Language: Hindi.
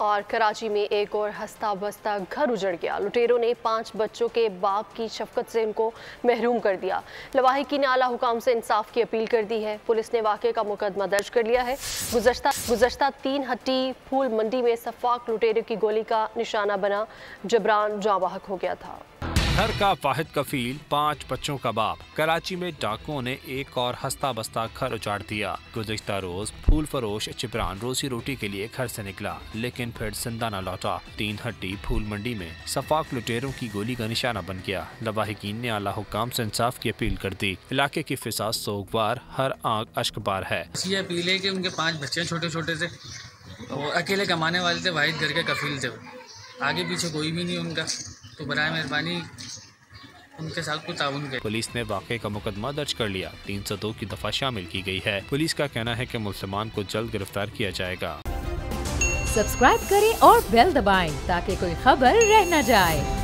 और कराची में एक और हंसता बसता घर उजड़ गया। लुटेरों ने 5 बच्चों के बाप की शफकत से उनको महरूम कर दिया। लवाहिकी ने आला हुकाम से इंसाफ की अपील कर दी है। पुलिस ने वाक़े का मुकदमा दर्ज कर लिया है। गुज़श्ता 3 हट्टी फूल मंडी में सफाक लुटेरों की गोली का निशाना बना जबरान जाँ बहक हो गया था। घर का वाहिद कफील, 5 बच्चों का बाप। कराची में डाकुओं ने एक और हंसता बसता घर उजाड़ दिया। गुज़श्ता रोज फूल फरोश जबरान रोजी रोटी के लिए घर से निकला, लेकिन फिर जिंदा न लौटा। 3 हट्टी फूल मंडी में सफाक लुटेरों की गोली का निशाना बन गया। लवाहिकीन ने आला हुकाम से इंसाफ की अपील कर दी। इलाके की फिजा सोगवार, हर आंख अश्कबार है। ये अपील है कि उनके 5 बच्चे छोटे छोटे थे, वो अकेले कमाने वाले थे, वाहिद घर के कफील थे, आगे पीछे कोई भी नहीं उनका, तो बराए मेहरबानी उनके साथ को ताउन करें। पुलिस ने वाक़े का मुकदमा दर्ज कर लिया। 302 की दफा शामिल की गई है। पुलिस का कहना है कि मुल्ज़िमान को जल्द गिरफ्तार किया जाएगा। सब्सक्राइब करें और बेल दबाएं ताकि कोई खबर रह न जाए।